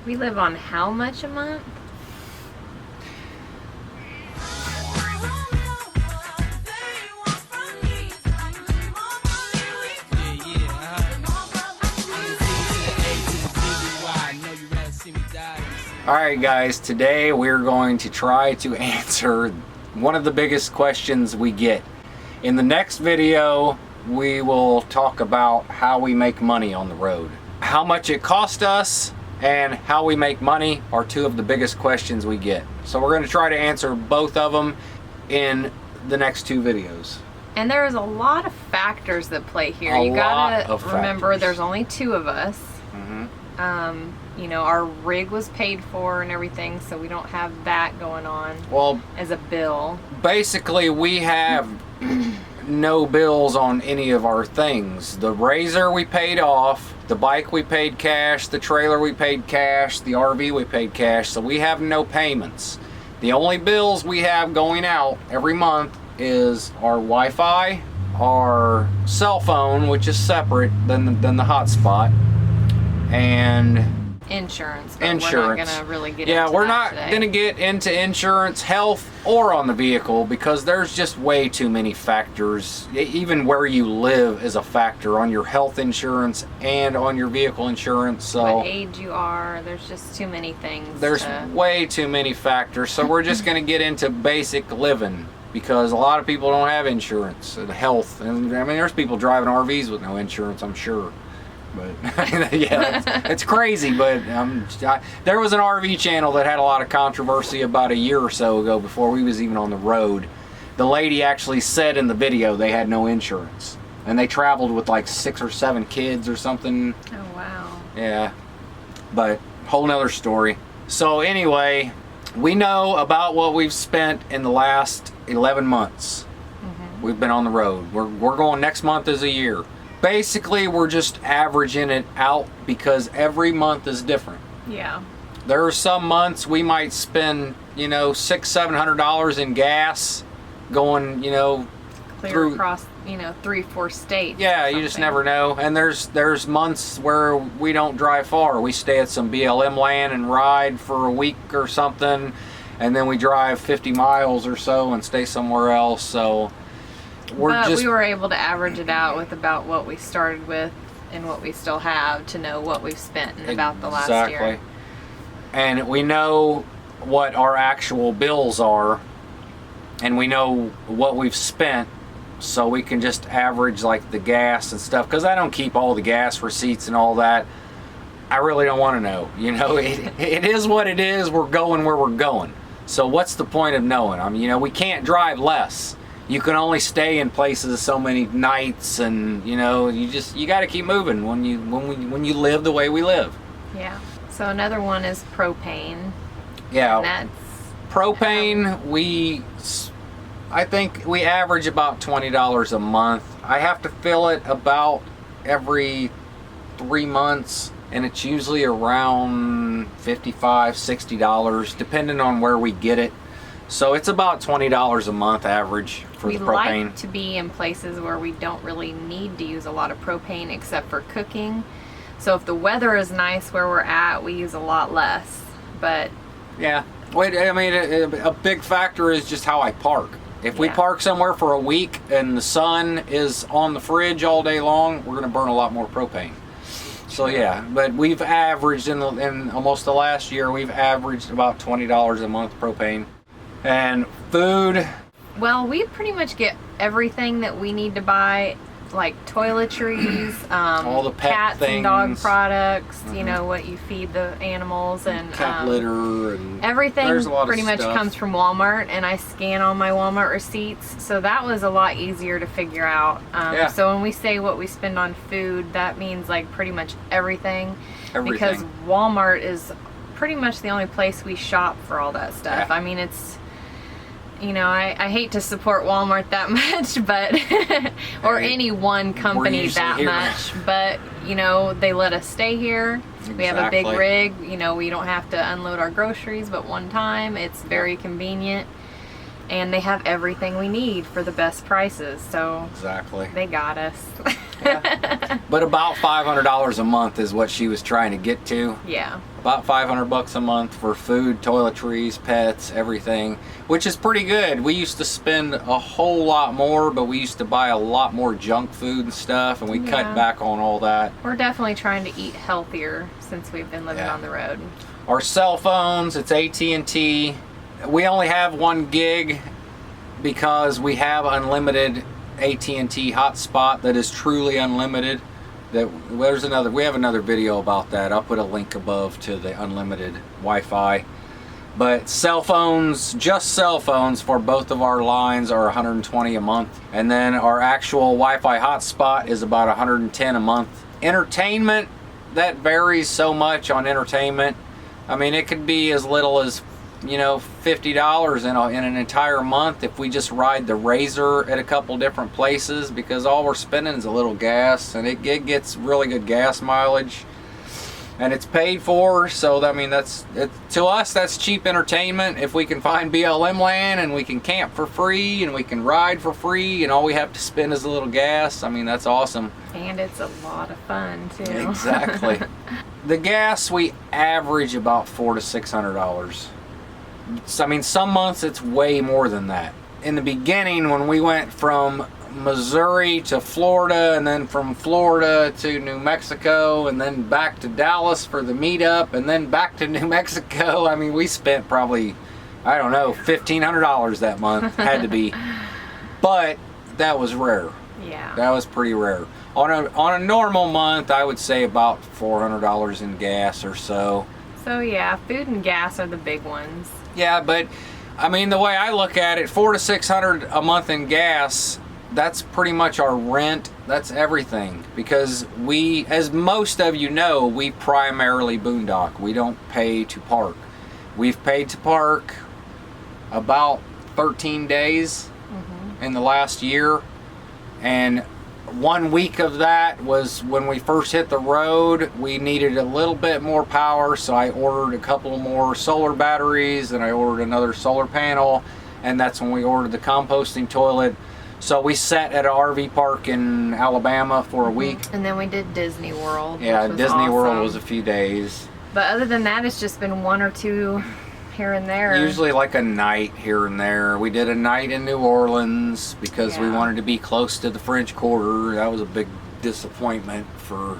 We live on how much a month? Alright guys, today we're going to try to answer one of the biggest questions we get. In the next video, we will talk about how we make money on the road. How much it cost us and how we make money are two of the biggest questions we get. So we're going to try to answer both of them in the next two videos. And there's a lot of factors that play here. You gotta remember there's only two of us. You know, our rig was paid for and everything, so we don't have that going on as a bill. Basically, we have no bills on any of our things. The RZR we paid off, the bike we paid cash, the trailer we paid cash, the RV we paid cash, so we have no payments. The only bills we have going out every month is our Wi-Fi, our cell phone, which is separate than the hotspot, and insurance. We're not gonna really get into yeah, we're that not gonna get into insurance, health, or on the vehicle because there's just way too many factors. Even where you live is a factor on your health insurance and on your vehicle insurance. So what age you are, there's just too many things. There's way too many factors. So we're just gonna get into basic living because a lot of people don't have insurance and health. And I mean, there's people driving RVs with no insurance, I'm sure. But yeah, it's crazy. But there was an RV channel that had a lot of controversy about a year or so ago before we was even on the road. The lady actually said in the video they had no insurance, and they traveled with like 6 or 7 kids or something. Oh wow. Yeah, but whole nother story. So anyway, we know about what we've spent in the last 11 months. We've been on the road. We're going, next month is a year. Basically, we're just averaging it out because every month is different. Yeah. There are some months we might spend, you know, $600-700 in gas going, you know, clear across, you know, 3-4 states. Yeah, you just never know. And there's months where we don't drive far. We stay at some BLM land and ride for a week or something, and then we drive 50 miles or so and stay somewhere else. So we were able to average it out with about what we started with and what we still have to know what we've spent in about the last year. And we know what our actual bills are, and we know what we've spent, so we can just average like the gas and stuff, because I don't keep all the gas receipts and all that. I really don't want to know. You know, it is what it is. We're going where we're going. So what's the point of knowing? I mean, you know, we can't drive less. You can only stay in places so many nights, and you know, you got to keep moving when you live the way we live. Yeah. So another one is propane. Yeah. And that's propane. I think we average about $20 a month. I have to fill it about every 3 months, and it's usually around $55-60, depending on where we get it. So it's about $20 a month average for the propane. We like to be in places where we don't really need to use a lot of propane except for cooking. So if the weather is nice where we're at, we use a lot less. But yeah, I mean, a big factor is just how I park. If we park somewhere for a week and the sun is on the fridge all day long, we're going to burn a lot more propane. So yeah, but we've averaged in almost the last year, we've averaged about $20 a month propane. And food, well, we pretty much get everything that we need to buy, like toiletries, all the pet cats things, and dog products, you know, what you feed the animals, and cat litter, and everything pretty much comes from Walmart, and I scan all my Walmart receipts, so that was a lot easier to figure out. So when we say what we spend on food, that means like pretty much everything. Because Walmart is pretty much the only place we shop for all that stuff. I mean, it's, you know, I hate to support Walmart that much, but or any one company that much, but you know, they let us stay here. We have a big rig, you know, we don't have to unload our groceries but one time. It's very convenient. and they have everything we need for the best prices. So exactly, they got us. Yeah. But about $500 a month is what she was trying to get to. Yeah. About $500 a month for food, toiletries, pets, everything, which is pretty good. We used to spend a whole lot more, but we used to buy a lot more junk food and stuff, and we cut back on all that. We're definitely trying to eat healthier since we've been living on the road. Our cell phones, it's AT&T. We only have 1 gig because we have unlimited AT&T Hotspot that is truly unlimited. We have another video about that. I'll put a link above to the unlimited Wi-Fi. But cell phones, just cell phones for both of our lines are $120 a month. And then our actual Wi-Fi hotspot is about $110 a month. Entertainment, that varies so much on entertainment. I mean, it could be as little as, you know, $50 in an entire month if we just ride the RZR at a couple different places, because all we're spending is a little gas, and it gets really good gas mileage, and it's paid for. So I mean, to us, that's cheap entertainment. If we can find BLM land and we can camp for free and we can ride for free and all we have to spend is a little gas, I mean, that's awesome. And it's a lot of fun too. Exactly. The gas, we average about $400 to $600. I mean, some months it's way more than that. In the beginning, when we went from Missouri to Florida, and then from Florida to New Mexico, and then back to Dallas for the meetup, and then back to New Mexico, I mean, we spent probably, I don't know, $1,500 that month. Had to be. But that was rare. Yeah. That was pretty rare. On a normal month, I would say about $400 in gas or so. So yeah, food and gas are the big ones. Yeah, but I mean, the way I look at it, $400 to $600 a month in gas, that's pretty much our rent. That's everything. Because we, as most of you know, we primarily boondock. We don't pay to park. We've paid to park about 13 days in the last year, and 1 week of that was when we first hit the road. We needed a little bit more power, so I ordered a couple more solar batteries, and I ordered another solar panel, and that's when we ordered the composting toilet. So we sat at an RV park in Alabama for a week. And then we did Disney World. Yeah, Disney awesome. World was a few days. But other than that, it's just been 1 or 2 here and there. Usually like a night here and there. We did a night in New Orleans because we wanted to be close to the French Quarter. That was a big disappointment for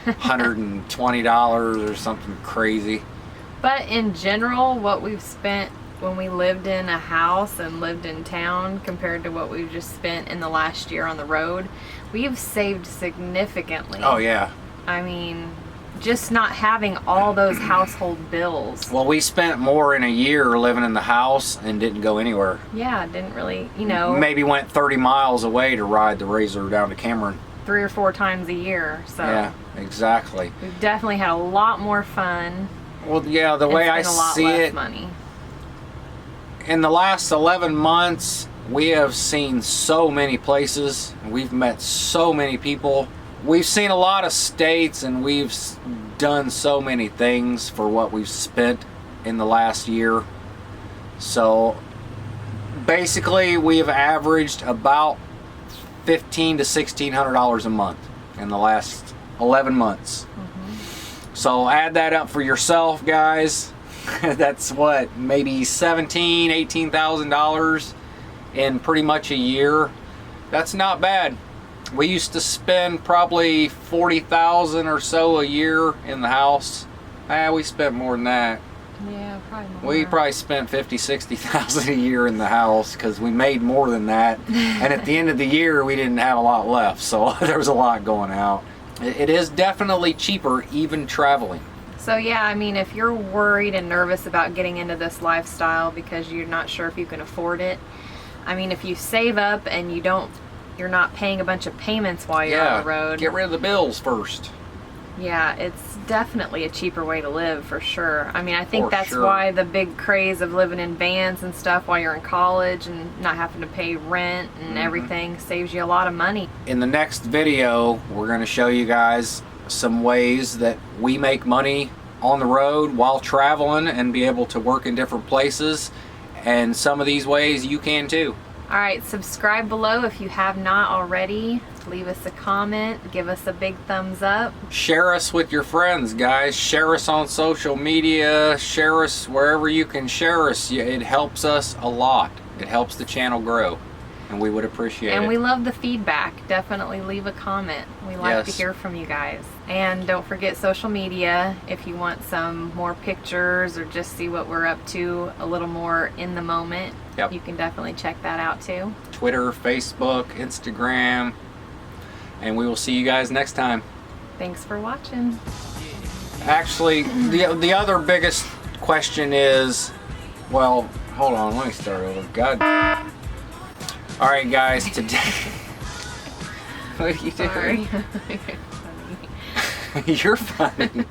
$120 or something crazy. But in general, what we've spent when we lived in a house and lived in town compared to what we've just spent in the last year on the road, we've saved significantly. Oh yeah. I mean, just not having all those household bills. Well, we spent more in a year living in the house and didn't go anywhere. Yeah, didn't really, you know. Maybe went 30 miles away to ride the RZR down to Cameron. 3 or 4 times a year, so. Yeah, exactly. We've definitely had a lot more fun. Well, yeah, the way I see it, money. In the last 11 months, we have seen so many places. We've met so many people. We've seen a lot of states, and we've done so many things for what we've spent in the last year. So basically, we have averaged about $1,500 to $1,600 a month in the last 11 months. So add that up for yourself, guys. That's what, maybe $17,000, $18,000 in pretty much a year. That's not bad. We used to spend probably $40,000 or so a year in the house. We spent more than that. Yeah, probably more. We probably spent $50,000, $60,000 a year in the house because we made more than that. And at the end of the year, we didn't have a lot left, so there was a lot going out. It is definitely cheaper, even traveling. So yeah, I mean, if you're worried and nervous about getting into this lifestyle because you're not sure if you can afford it, I mean, if you save up and you're not paying a bunch of payments while you're on the road. Get rid of the bills first. Yeah, it's definitely a cheaper way to live for sure. I mean, I think that's why the big craze of living in vans and stuff while you're in college and not having to pay rent and everything saves you a lot of money. In the next video, we're going to show you guys some ways that we make money on the road while traveling and be able to work in different places. And some of these ways you can too. All right, subscribe below if you have not already. Leave us a comment, give us a big thumbs up. Share us with your friends, guys. Share us on social media. Share us wherever you can share us. It helps us a lot. It helps the channel grow, and we would appreciate it. And we love the feedback. Definitely leave a comment. We like to Yes. hear from you guys. And don't forget social media if you want some more pictures or just see what we're up to a little more in the moment. Yep. You can definitely check that out too. Twitter, Facebook, Instagram, and we will see you guys next time. Thanks for watching. Actually, the other biggest question is, well, hold on, let me start over. God. All right, guys, today. What are you doing? Sorry. You're funny.